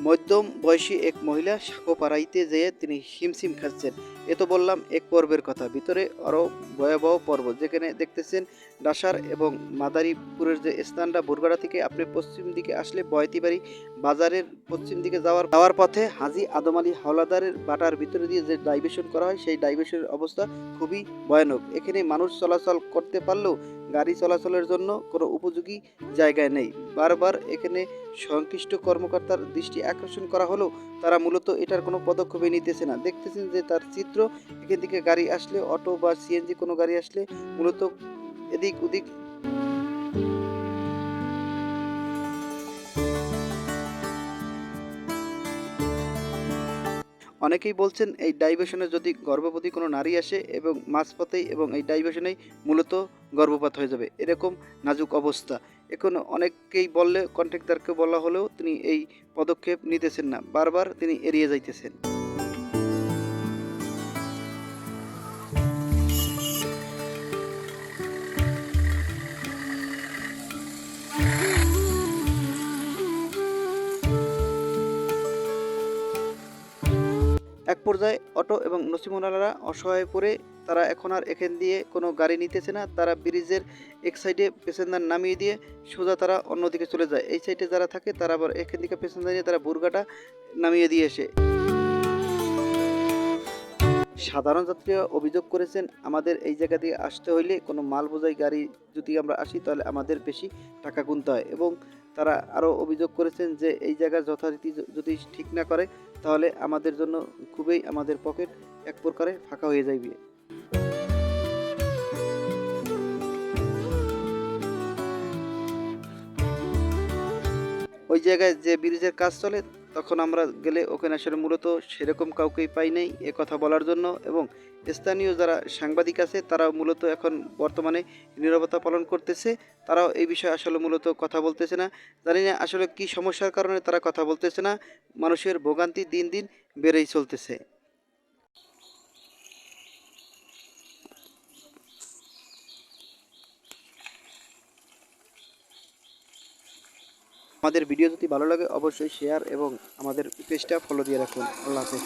মধ্যম বয়সী এক মহিলা সাঁকো পাড়াইতে যেয়ে তিনি হিমশিম খাচ্ছেন। এ তো বললাম এক পর্বের কথা, ভিতরে আরও ভয়াবহ পর্ব, যেখানে দেখতেছেন ডাসার এবং মাদারীপুরের যে স্থানটা, বুরগাড়া থেকে আপনি পশ্চিম দিকে আসলে বয়তিবাড়ি বাজারের পশ্চিম দিকে যাওয়ার পথে হাজী আদম আলী হাওলাদারের বাটার ভিতরে দিয়ে যে ডাইভারশন করা হয়, সেই ডাইভারশনের অবস্থা খুবই ভয়ানক। এখানে মানুষ চলাচল করতে পারলেও গাড়ি চলাচলের জন্য কোনো উপযোগী জায়গায় নেই। বারবার এখানে সংশ্লিষ্ট কর্মকর্তার দৃষ্টি আকর্ষণ করা হলেও তারা মূলত এটার কোনো পদক্ষেপই নিতেছে না। দেখতেছেন যে তার চিত্র, এখান থেকে গাড়ি আসলে, অটো বা সিএনজি কোনো গাড়ি আসলে মূলত এদিক ওদিক। অনেকেই বলছেন এই ডাইভারশনে যদি গর্ভবতী কোনো নারী আসে এবং মাঝপথেই এবং এই ডাইভারশনেই মূলত গর্ভপাত হয়ে যাবে, এরকম নাজুক অবস্থা। এখন অনেকেই বললে, কন্ট্রাক্টরকে বলা হলেও তিনি এই পদক্ষেপ নিতেছেন না, বারবার তিনি এড়িয়ে যাইতেছেন। এক পর্যায়ে অটো এবং নছিমনালারা অসহায় পড়ে তারা এখন আর এখান দিয়ে কোনো গাড়ি নিতেছে না। তারা ব্রিজের এক সাইডে প্যাসেঞ্জার নামিয়ে দিয়ে সোজা তারা অন্যদিকে চলে যায়। এই সাইডে যারা থাকে তারা আবার এখান থেকে প্যাসেঞ্জার নিয়ে তারা বুরগাটা নামিয়ে দিয়ে আসে। সাধারণ যাত্রীরা অভিযোগ করেছেন, আমাদের এই জায়গা দিয়ে আসতে হইলে কোনো মাল বোঝাই গাড়ি যদি আমরা আসি তাহলে আমাদের বেশি টাকা গুনতে হয়, এবং তারা আরও অভিযোগ করেছেন যে এই জায়গা যথারীতি যদি ঠিক না করে তাহলে আমাদের জন্য খুবই, আমাদের পকেট এক প্রকারে ফাঁকা হয়ে যাইবে। ওই জায়গায় যে ব্রিজের কাজ চলে, তখন আমরা গেলে ওখানে আসলে মূলত সেরকম কাউকেই পাই নাই এ কথা বলার জন্য, এবং স্থানীয় যারা সাংবাদিক আছে তারাও মূলত এখন বর্তমানে নীরবতা পালন করতেছে। তারাও এই বিষয়ে আসলে মূলত কথা বলতেছে না। জানি না আসলে কি সমস্যার কারণে তারা কথা বলতেছে না। মানুষের ভোগান্তি দিন দিন বেড়েই চলতেছে। আমাদের ভিডিও যদি ভালো লাগে অবশ্যই শেয়ার এবং আমাদের পেজটা ফলো দিয়ে রাখুন। আল্লাহ হাফেজ।